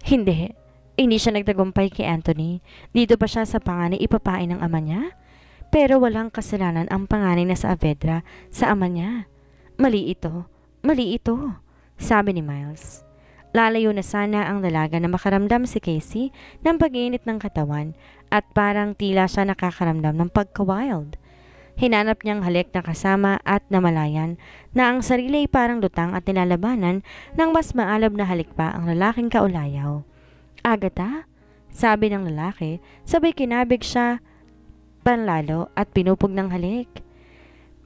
Hindi. Hindi siya nagtagumpay kay Anthony. Dito pa siya sa panganay ipapain ng ama niya? Pero walang kasalanan ang panganay na sa Avedra sa ama niya. Mali ito. Mali ito, sabi ni Miles. Lalayo na sana ang dalaga na makaramdam si Casey ng pag-iinit ng katawan at parang tila siya nakakaramdam ng pagka-wild. Hinanap niyang halik na kasama at namalayan na ang sarili ay parang lutang at nilalabanan ng mas maalab na halik pa ang lalaking kaulayaw. Agatha? Sabi ng lalaki, sabay kinabig siya panlalo at pinupog ng halik.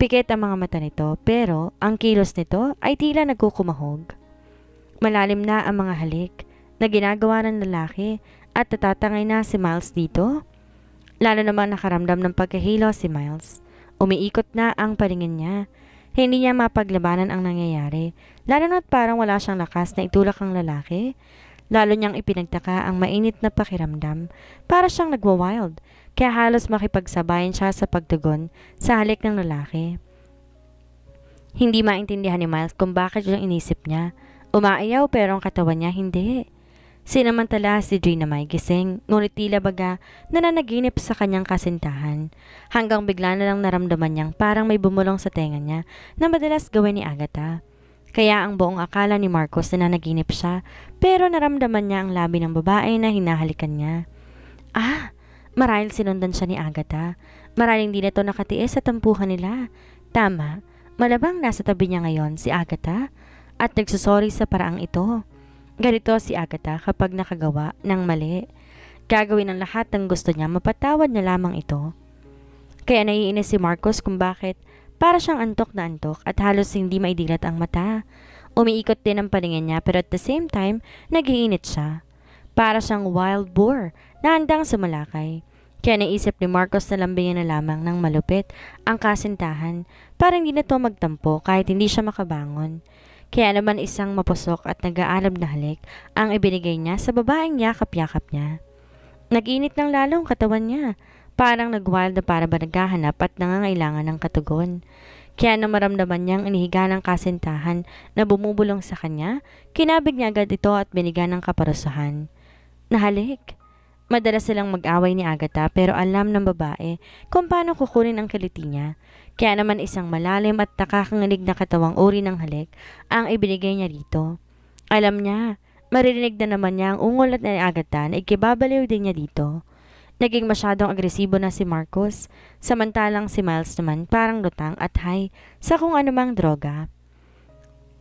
Pikit ang mga mata nito pero ang kilos nito ay tila nagkukumahog. Malalim na ang mga halik na ginagawa ng lalaki at natatangay na si Miles dito. Lalo namang nakaramdam ng pagkahilo si Miles. Umiikot na ang paningin niya. Hindi niya mapaglabanan ang nangyayari, lalo na't parang wala siyang lakas na itulak ang lalaki. Lalo niyang ipinagtaka ang mainit na pakiramdam. Para siyang nagwa-wild, kaya halos makipagsabayan siya sa pagtugon sa halik ng lalaki. Hindi maintindihan ni Miles kung bakit yung inisip niya. Umaayaw pero ang katawan niya hindi. Sinamantala si Dre na may gising, ngunit tila baga nananaginip sa kanyang kasintahan. Hanggang bigla na lang naramdaman niyang parang may bumulong sa tenga niya na madalas gawin ni Agatha. Kaya ang buong akala ni Marcos na nanaginip siya, pero naramdaman niya ang labi ng babae na hinahalikan niya. Marahil sinundan siya ni Agatha. Maraming di na ito nakatiis sa tampuhan nila. Tama, malabang nasa tabi niya ngayon si Agatha at nagsusori sa paraang ito. Ganito si Agatha kapag nakagawa ng mali. Gagawin ang lahat ng gusto niya, mapatawad na lamang ito. Kaya naiinis si Marcos kung bakit para siyang antok na antok at halos hindi maidilat ang mata. Umiikot din ang paningin niya pero at the same time, nag-iinit siya. Para siyang wild boar na handang sumalakay. Kaya naisip ni Marcos na lambingin na lamang ng malupit ang kasintahan para hindi na to magtampo kahit hindi siya makabangon. Kaya naman isang mapusok at nag-aalab na halik ang ibinigay niya sa babaeng yakap-yakap niya. Nag-init ng lalong katawan niya. Parang nag-wild na para ba naghahanap at nangangailangan ng katugon. Kaya nang maramdaman niyang inihiga ng kasintahan na bumubulong sa kanya, kinabig niya agad ito at binigyan ng kaparusahan. Nahalik. Madalas silang mag-away ni Agatha pero alam ng babae kung paano kukunin ang kiliti niya. Kaya naman isang malalim at nakakanginig na katawang uri ng halik ang ibinigay niya rito. Alam niya, maririnig na naman niya ang ungol at ni Agatha na ikibabaliw din niya dito. Naging masyadong agresibo na si Marcos, samantalang si Miles naman parang lutang at high sa kung anumang droga.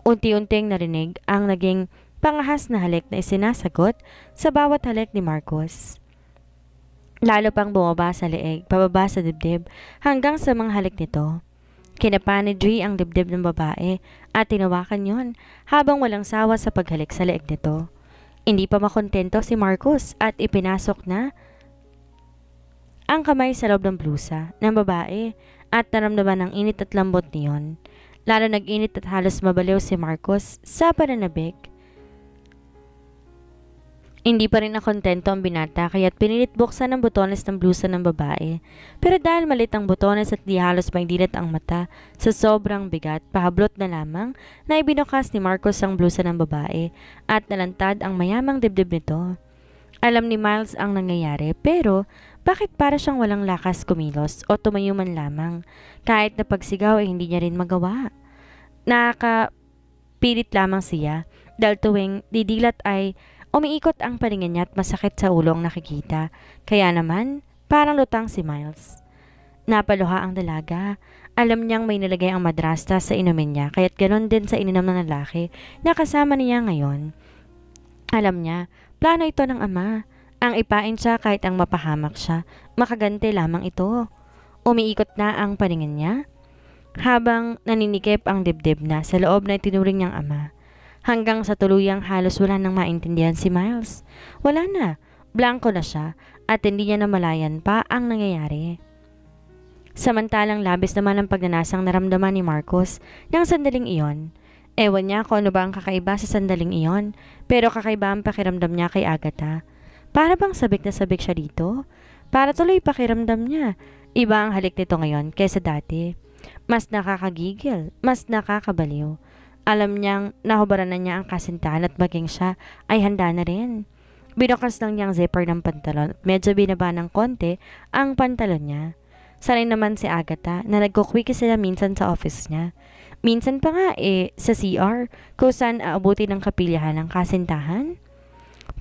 Unti-unting narinig ang naging pangahas na halik na isinasagot sa bawat halik ni Marcos. Lalo pang bumaba sa leeg, pababa sa dibdib hanggang sa mga halik nito. Kinapa ni Dre ang dibdib ng babae at tinawakan yon habang walang sawa sa paghalik sa leeg nito. Hindi pa makontento si Marcos at ipinasok na ang kamay sa loob ng blusa ng babae at naramdaman ng init at lambot niyon. Lalo nag-init at halos mabaliw si Marcos sa pananabik. Hindi pa rin nakontento ang binata kaya't pinilit buksan ang butones ng blusa ng babae. Pero dahil malit ang butones at di halos maidilat ang mata sa sobrang bigat, pahablot na lamang na ibinukas ni Marcos ang blusa ng babae at nalantad ang mayamang dibdib nito. Alam ni Miles ang nangyayari pero bakit para siyang walang lakas kumilos o tumayo man lamang? Kahit na pagsigaw ay hindi niya rin magawa. Nakakapilit lamang siya dahil tuwing didilat ay umiikot ang paningin niya at masakit sa ulo ang nakikita. Kaya naman parang lutang si Miles. Napaluha ang dalaga. Alam niyang may nilagay ang madrasta sa inumin niya kaya't ganon din sa ininom ng lalaki na kasama niya ngayon. Alam niya, plano ito ng ama. Ang ipain siya kahit ang mapahamak siya, makagante lamang ito. Umiikot na ang paningin niya habang naninikip ang dibdib na sa loob na itinuring niyang ama. Hanggang sa tuluyang halos wala nang maintindihan si Miles. Wala na, blanko na siya at hindi niya namalayan pa ang nangyayari. Samantalang labis naman ang pagnanasang naramdaman ni Marcos ng sandaling iyon. Ewan niya kung ano ba ang kakaiba sa sandaling iyon, pero kakaiba ang pakiramdam niya kay Agatha. Para bang sabik na sabik siya dito? Para tuloy pakiramdam niya. Iba ang halik nito ngayon kaysa dati. Mas nakakagigil, mas nakakabaliw. Alam niyang nahubaran na niya ang kasintahan at maging siya ay handa na rin. Binukas lang niyang zipper ng pantalon at medyo binaba ng konti ang pantalon niya. Sanay naman si Agatha na nagkukwiki sila minsan sa office niya. Minsan pa nga sa CR kung saan aabuti ng kapilyahan ng kasintahan.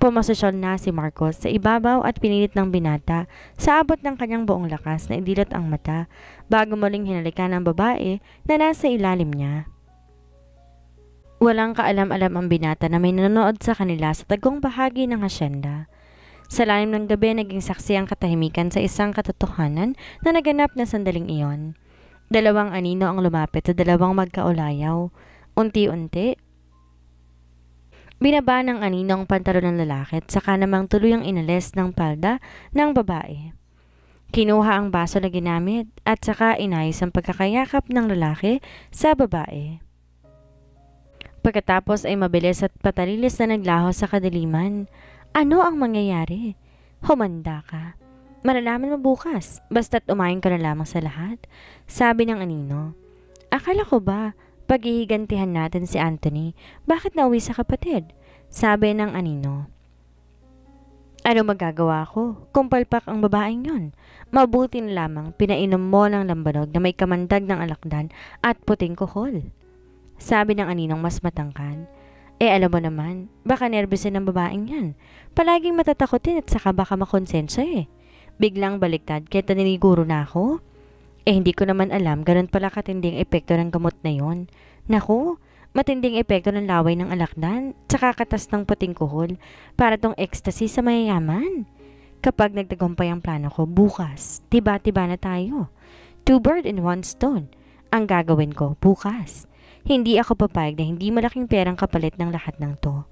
Pumosisyon na si Marcos sa ibabaw at pinilit ng binata sa abot ng kanyang buong lakas na idilot ang mata bago muling hinalikan ng babae na nasa ilalim niya. Walang kaalam-alam ang binata na may nanonood sa kanila sa tagong bahagi ng hasyenda. Sa lalim ng gabi, naging saksi ang katahimikan sa isang katotohanan na naganap na sandaling iyon. Dalawang anino ang lumapit sa dalawang magkaulayaw. Unti-unti, binaba ng anino ang pantalon ng lalaki at saka namang tuluyang inalis ng palda ng babae. Kinuha ang baso na ginamit at saka inayos ang pagkakayakap ng lalaki sa babae. Pagkatapos ay mabilis at patalilis na naglaho sa kadiliman. Ano ang mangyayari? Humanda ka. Malalaman mo bukas, basta't umayon ka na lamang sa lahat, sabi ng anino. Akala ko ba, paghihigantihan natin si Anthony, bakit nauwi sa kapatid? Sabi ng anino. Ano magagawa ko? Kung palpak ang babaeng yon, mabuti na lamang pinainom mo ng lambanog na may kamandag ng alakdan at puting kuhol. Sabi ng aninong mas matangkad. Alam mo naman, baka nervousin ng babaeng yan. Palaging matatakotin at saka baka makonsensya Biglang baliktad kaya naniniguro na ako. Hindi ko naman alam ganun pala katinding epekto ng gamot na yon. Naku, matinding epekto ng laway ng alakdan, tsaka katas ng puting kuhol, para tong ecstasy sa mayayaman. Kapag nagtagumpay ang plano ko, bukas, tiba-tiba na tayo. 2 birds in 1 stone. Ang gagawin ko, bukas. Hindi ako papayag na hindi malaking perang kapalit ng lahat ng to.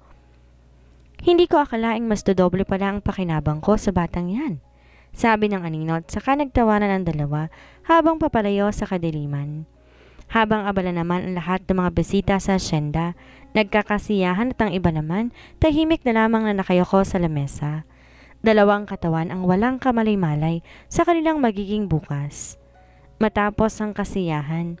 Hindi ko akalaing mas dodoble pala ang pakinabang ko sa batang yan, sabi ng anino at saka nagtawanan ang dalawa habang papalayo sa kadiliman. Habang abala naman ang lahat ng mga bisita sa asyenda, nagkakasiyahan at ang iba naman, tahimik na lamang na nakayoko sa lamesa. Dalawang katawan ang walang kamalay-malay sa kanilang magiging bukas. Matapos ang kasiyahan,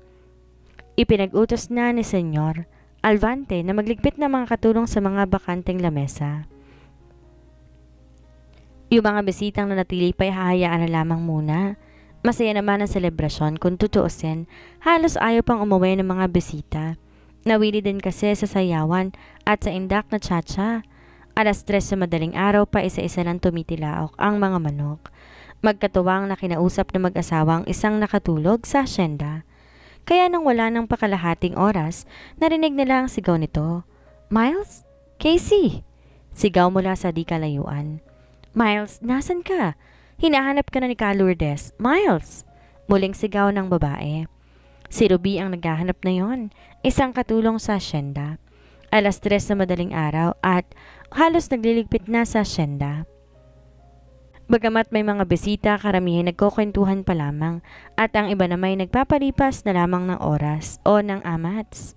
ipinag-utos na ni Senyor Alvante na magligpit ng mga katulong sa mga bakanteng lamesa. Yung mga bisitang nanatili pa ay hahayaan na lamang muna. Masaya naman ang selebrasyon kung tutuusin, halos ayaw pang umuwi ng mga bisita. Nawili din kasi sa sayawan at sa indak na tsa-tsa. 3:00 sa madaling araw pa isa-isa lang tumitilaok ang mga manok. Magkatuwang na kinausap na mag-asawang isang nakatulog sa asyenda. Kaya nang wala ng pakalahating oras, narinig nila ang sigaw nito. Miles? Casey? Sigaw mula sa di kalayuan. Miles, nasan ka? Hinahanap ka na ni Ka Lourdes. Miles! Muling sigaw ng babae. Si Ruby ang naghahanap na yon, isang katulong sa asyenda. 3:00 na madaling araw at halos nagliligpit na sa asyenda. Bagamat may mga bisita, karamihan nagkukwentuhan pa lamang at ang iba naman ay nagpapalipas na lamang ng oras o ng amats.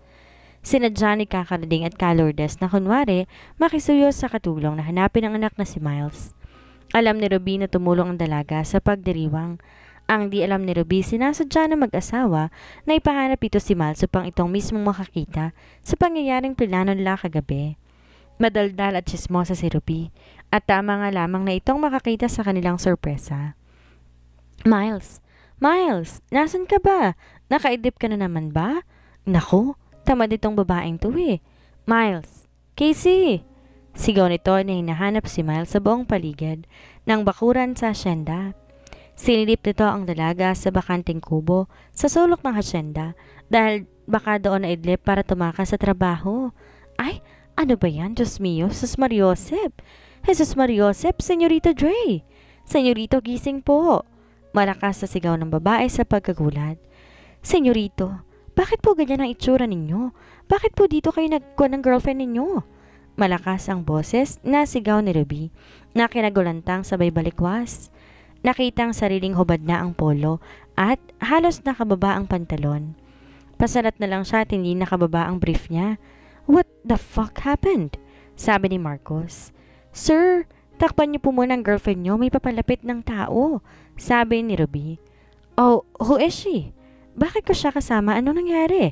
Sinadya ni Kakarading at Ka Lourdes na kunwari makisuyo sa katulong na hanapin ang anak na si Miles. Alam ni Ruby na tumulong ang dalaga sa pagdiriwang. Ang di alam ni Ruby, sinasadya na mag-asawa na ipahanap ito si Miles upang itong mismong makakita sa pangyayaring plano nila kagabi. Madaldal at chismosa si Ruby at tama nga lamang na itong makakita sa kanilang sorpresa. Miles! Miles! Nasaan ka ba? Nakaidip ka na naman ba? Naku, tamad itong babaeng to Miles! Casey! Sigaw nito na hinahanap si Miles sa buong paligid ng bakuran sa asyenda. Sinilip nito ang dalaga sa bakanting kubo sa sulok ng hasyenda dahil baka doon na idlip para tumakas sa trabaho. Ay! Ano ba yan? Diyos mio, Jesus Mariosep! Jesus Mariosep, Senyorito Dre! Senyorito, gising po! Malakas sa sigaw ng babae sa pagkagulat. Senyorito, bakit po ganyan ang itsura ninyo? Bakit po dito kayo nagkuha ng girlfriend ninyo? Malakas ang boses na sigaw ni Ruby na kinagulantang sabay balikwas. Nakitang sariling hubad na ang polo at halos nakababa ang pantalon. Pasalat na lang siya at hindi nakababa ang brief niya. What the fuck happened? Sabi ni Marcos. Sir, takpan niyo po muna ang girlfriend niyo, may papalapit ng tao. Sabi ni Ruby. Oh, who is she? Bakit ko siya kasama? Anong nangyari?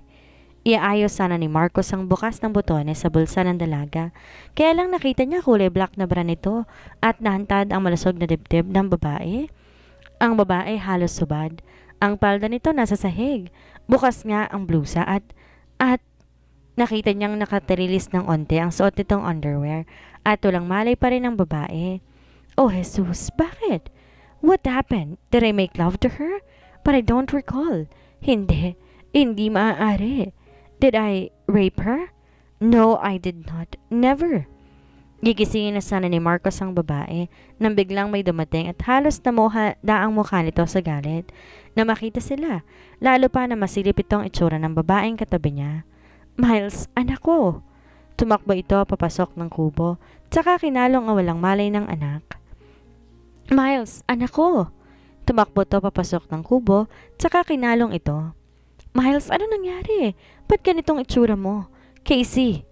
Iaayos sana ni Marcos ang bukas ng botones sa bulsa ng dalaga. Kaya lang nakita niya kulay black na bra nito at nahantad ang malusog na dibdib ng babae. Ang babae halos subad. Ang palda nito nasa sahig. Bukas nga ang blusa at nakita niyang nakatirilis ng onte ang suot nitong underwear at walang malay pa rin ang babae. Oh Jesus, bakit? What happened? Did I make love to her? But I don't recall. Hindi maaari. Did I rape her? No, I did not. Never. Gigisingin na sana ni Marcos ang babae nang biglang may dumating at halos daang mukha nito sa galit na makita sila, lalo pa na masilip itong itsura ng babaeng katabi niya. Miles, anak ko! Tumakbo ito papasok ng kubo, tsaka kinalong ang walang malay ng anak. Miles, anak ko! Tumakbo ito papasok ng kubo, tsaka kinalong ito. Miles, ano nangyari? Ba't ganitong itsura mo? Casey,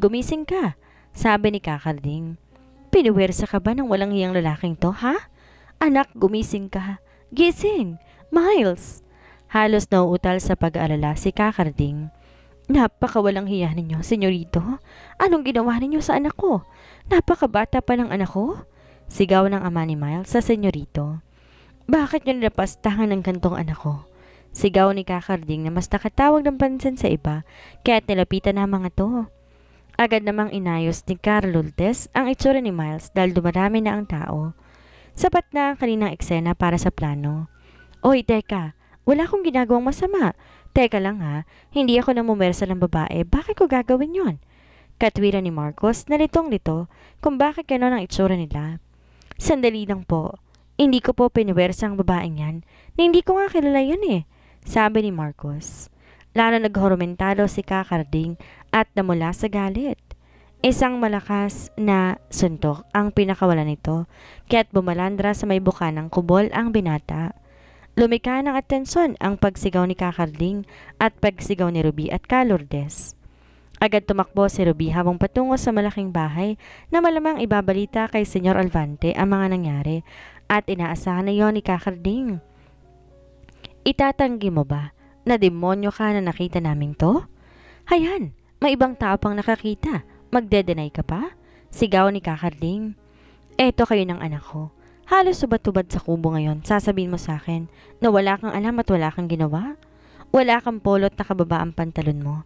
gumising ka, sabi ni Kakarding. Pinuwersa ka ba ng walang hiyang lalaking to, ha? Anak, gumising ka. Gising! Miles! Halos nauutal sa pag-aalala si Kakarding. Napakawalang hiya ninyo, senyorito. Anong ginawa ninyo sa anak ko? Napakabata pa ng anak ko? Sigaw ng ama ni Miles sa senyorito. Bakit niyo nilapastangan ng kantong anak ko? Sigaw ni Kakarding na mas nakatawag ng pansin sa iba kaya't nilapitan na mga to. Agad namang inayos ni Carl Lourdes ang itsura ni Miles dahil dumarami na ang tao. Sapat na ang kaninang eksena para sa plano. Oy, teka, wala akong ginagawang masama. Teka lang ha, hindi ako namumersa ng babae, bakit ko gagawin yon? Katwiran ni Marcos na litong-lito kung bakit gano'n ang itsura nila. Sandali lang po, hindi ko po pinuwersa ang babaeng yan, na hindi ko nga kilala yan eh. Sabi ni Marcos. Lalo naghorumentado si Kakarding at namula sa galit. Isang malakas na suntok ang pinakawala nito, kaya't bumalandra sa may buka ng kubol ang binata. Lumika ng atensyon ang pagsigaw ni Kakarding at pagsigaw ni Ruby at Lourdes. Agad tumakbo si Ruby habang patungo sa malaking bahay na malamang ibabalita kay Senyor Alvante ang mga nangyari at inaasahan na yon ni Kakarding. Itatanggi mo ba na demonyo ka na nakita naming to? Hayan, may ibang tao pang nakakita. Magde-deny ka pa? Sigaw ni Kakarding. Eto kayo ng anak ko. Halos subad-tubad sa kubo ngayon. Sasabihin mo sa akin na wala kang alam at wala kang ginawa? Wala kang polot na kababa ang pantalon mo.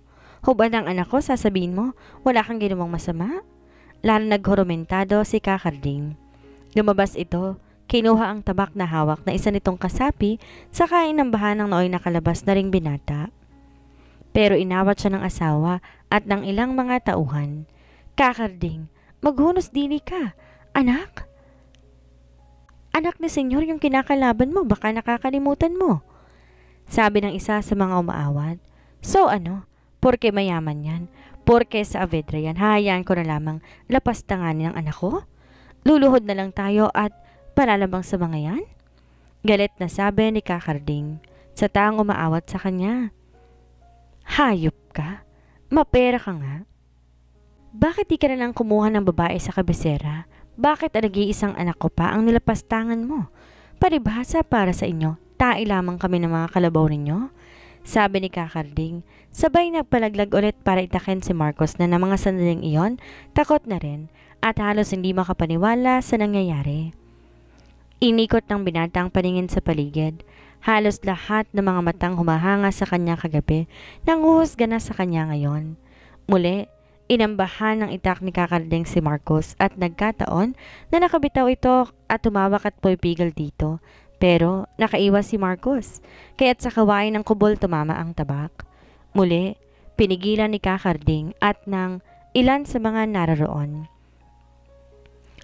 Hubad ang anak ko, sasabihin mo, wala kang ginawang masama? Lalo naghurumentado si Kakarding. Lumabas ito. Kinuha ang tabak na hawak na isa nitong kasapi sa kain ng bahanang nooy nakalabas na ring binata. Pero inawat siya ng asawa at ng ilang mga tauhan. Kakarding, maghunos dili ka. Anak? Anak ni senyor yung kinakalaban mo, baka nakakalimutan mo. Sabi ng isa sa mga umaawat. So ano? Porke mayaman yan? Porke sa Avedra yan? Hayaan ko na lamang lapastanganin ang anak ko? Luluhod na lang tayo at palalabang sa mga yan? Galit na sabi ni Kakarding sa taong umaawat sa kanya. Hayop ka? Mapera ka nga? Bakit di ka na lang kumuha ng babae sa kabisera? Bakit ang nag-iisang anak ko pa ang nilapastangan mo? Paribhasa para sa inyo, tae lamang kami ng mga kalabaw ninyo? Sabi ni Kakarding, sabay nagpalaglag ulit para itakin si Marcos na ng mga sandaling iyon, takot na rin at halos hindi makapaniwala sa nangyayari. Inikot ng binata ang paningin sa paligid. Halos lahat ng mga matang humahanga sa kanya kagabi nang uhusga na sa kanya ngayon. Muli, inambahan ng itak ni Kakarding si Marcos at nagkataon na nakabitaw ito at tumawak at pumipigil dito. Pero nakaiwas si Marcos, kaya't sa kawain ng kubol tumama ang tabak. Muli, pinigilan ni Kakarding at ng ilan sa mga nararoon.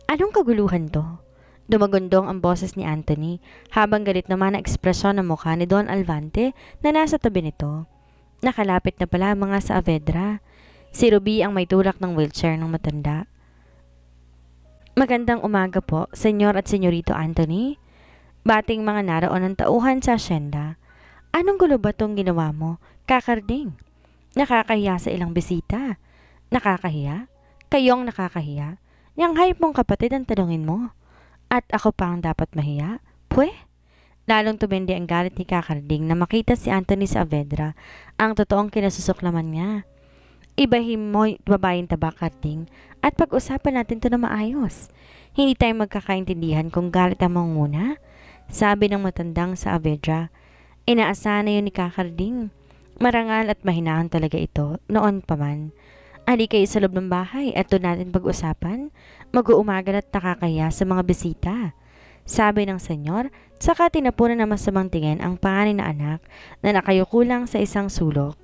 Anong kaguluhan to? Dumagundong ang boses ni Anthony habang galit naman ang ekspresyon ng mukha ni Don Alvante na nasa tabi nito. Nakalapit na pala mga sa Avedra. Si Ruby ang may tulak ng wheelchair ng matanda. Magandang umaga po, Senyor at Senyorito Anthony. Bating mga naroon ng tauhan sa asyenda. Anong gulo ba tong ginawa mo, Kakarding? Nakakahiya sa ilang bisita. Nakakahiya? Kayong nakakahiya? Yang hayop mong kapatid ang tanungin mo. At ako pa ang dapat mahiya? Pwe? Lalong tumindi ang galit ni Kakarding na makita si Anthony Saavedra, ang totoong kinasusuklaman niya. Ibahin mo babaeng taba, Karding, at pag-usapan natin to na maayos. Hindi tayo magkakaintindihan kung galit ang manguna, sabi ng matandang Saavedra. Inaasahan na yun ni Kakarding. Marangal at mahinahan talaga ito, noon pa man. Ali kayo sa loob ng bahay at doon natin pag-usapan. Mag-uumagal at nakakaya sa mga bisita, sabi ng senyor, saka tinapunan na masamang tingin ang panganay na anak na nakayuko lang sa isang sulok.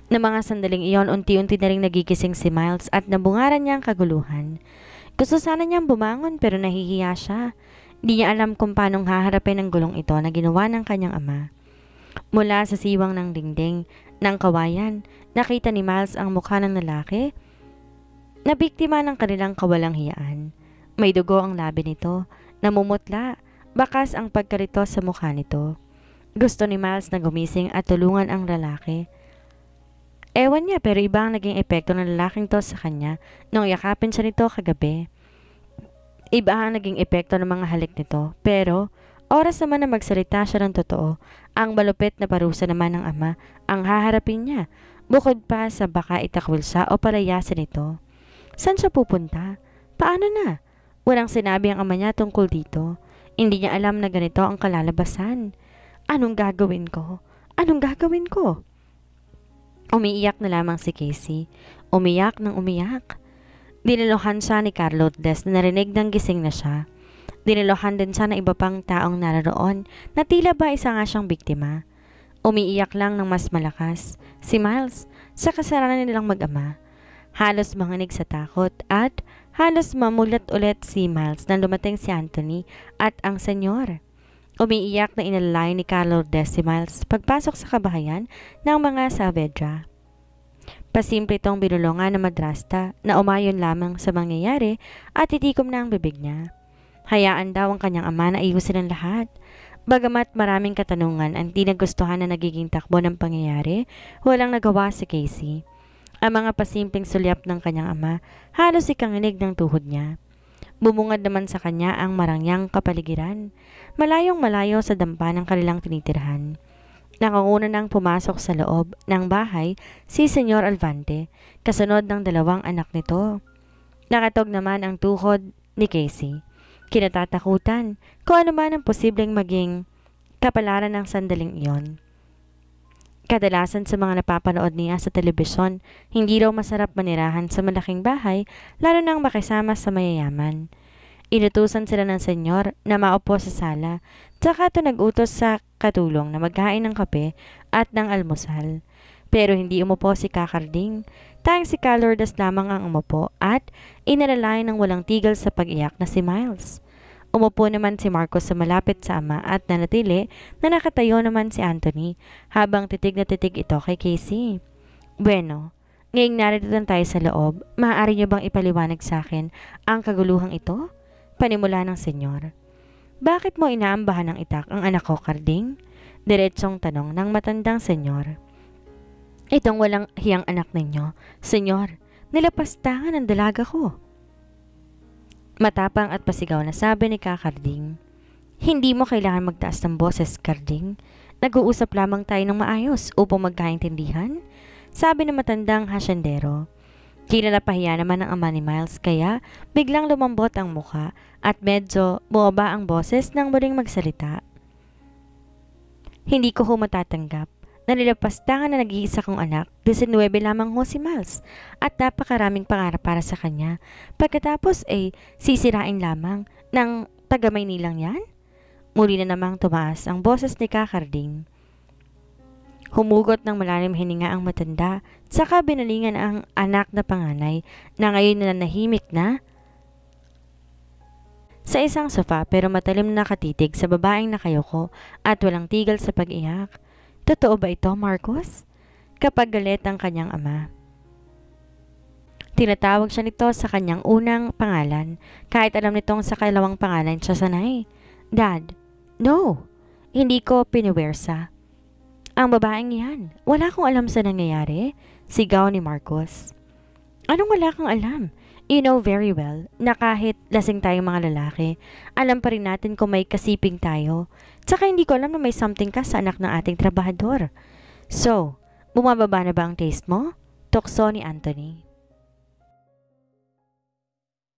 Na mga sandaling iyon, unti-unti na ring nagigising si Miles at nabungaran niya ang kaguluhan. Gusto sana niyang bumangon pero nahihiya siya. Di niya alam kung paanong haharapin ang gulong ito na ginawa ng kanyang ama. Mula sa siwang ng dingding ng kawayan, nakita ni Miles ang mukha ng lalaki na biktima ng kanilang kawalang-hiyaan. May dugo ang labi nito, namumutla, bakas ang pagkarito sa mukha nito. Gusto ni Miles na gumising at tulungan ang lalaki. Ewan niya pero iba ang naging epekto ng lalaking to sa kanya nung yakapin siya nito kagabi. Iba ang naging epekto ng mga halik nito, pero oras naman na magsalita siya ng totoo, ang malupit na parusa naman ng ama ang haharapin niya, bukod pa sa baka itakwil siya o palayasin ito. Saan siya pupunta? Paano na? Walang sinabi ang ama niya tungkol dito. Hindi niya alam na ganito ang kalalabasan. Anong gagawin ko? Anong gagawin ko? Umiiyak na lamang si Casey. Umiyak ng umiyak. Dinilohan siya ni Carlotes na narinig ng gising na siya. Dinilohan din siya ng iba pang taong naroon na tila ba isa nga siyang biktima. Umiiyak lang ng mas malakas si Miles sa kasalanan nilang mag-ama. Halos manginig sa takot at halos mamulat ulit si Miles nang dumating si Anthony at ang senyor. Umiiyak na inalalay ni Carlotes si Miles pagpasok sa kabahayan ng mga Saavedra. Pasimple itong binulungan ng madrasta na umayon lamang sa mangyayari at titikom na ang bibig niya. Hayaan daw ang kanyang ama na ayusin ang lahat. Bagamat maraming katanungan ang di nagustuhan na nagiging takbo ng pangyayari, walang nagawa si Casey. Ang mga pasimpleng sulyap ng kanyang ama halos ikanginig ng tuhod niya. Bumungad naman sa kanya ang marangyang kapaligiran, malayong malayo sa dampa ng kanilang tinitirhan. Nakanguna nang pumasok sa loob ng bahay si Senyor Alvante, kasunod ng dalawang anak nito. Nakatog naman ang tuhod ni Casey. Kinatatakutan kung ano man ang posibleng maging kapalaran ng sandaling iyon. Kadalasan sa mga napapanood niya sa telebisyon, hindi raw masarap manirahan sa malaking bahay, lalo nang makisama sa mayayaman. Inutusan sila ng senyor na maupo sa sala, tsaka ito nag-utos sa katulong na magkain ng kape at ng almusal. Pero hindi umupo si Kakarding, tayong si Carlotes lamang ang umupo at inalalay ng walang tigil sa pag-iyak na si Miles. Umupo naman si Marcos sa malapit sa ama at nanatili na nakatayo naman si Anthony habang titig na titig ito kay Casey. Bueno, ngayong narito tayo sa loob, maaari niyo bang ipaliwanag sa akin ang kaguluhang ito? Panimula ng senyor. Bakit mo inaambahan ng itak ang anak ko, Karding? Diretsong tanong ng matandang senyor. Itong walang hiyang anak ninyo, senyor, nilapastangan ang dalaga ko. Matapang at pasigaw na sabi ni Kakarding. Hindi mo kailangan magtaas ng boses, Karding. Nag-uusap lamang tayo ng maayos upang magkaintindihan, sabi ng matandang hasyendero. Kinalapahiya naman ng ama ni Miles kaya biglang lumambot ang muka at medyo bumaba ang boses nang muling magsalita. Hindi ko matatanggap. Nalilapastangan na nag-iisa kong anak, 19 lamang ho si Miles at napakaraming pangarap para sa kanya. Pagkatapos sisirain lamang ng taga Maynilang yan? Muli na namang tumaas ang boses ni Kakarding. Humugot ng malalim hininga ang matanda, saka binalingan ang anak na panganay na ngayon na nahimik na sa isang sofa pero matalim na nakatitig sa babaeng nakayuko at walang tigil sa pag-iyak. Totoo ba ito, Marcos? Kapag galit ang kanyang ama. Tinatawag siya nito sa kanyang unang pangalan, kahit alam nitong sa kalawang pangalan siya sanay. Dad, no, hindi ko piniwersa. Ang babaeng yan, wala akong alam sa nangyayari, sigaw ni Marcos. Anong wala kang alam? You know very well na kahit lasing tayong mga lalaki, alam pa rin natin kung may kasiping tayo. Tsaka hindi ko alam na may something ka sa anak ng ating trabahador. So, bumababa na ba ang taste mo? Tukso ni Anthony.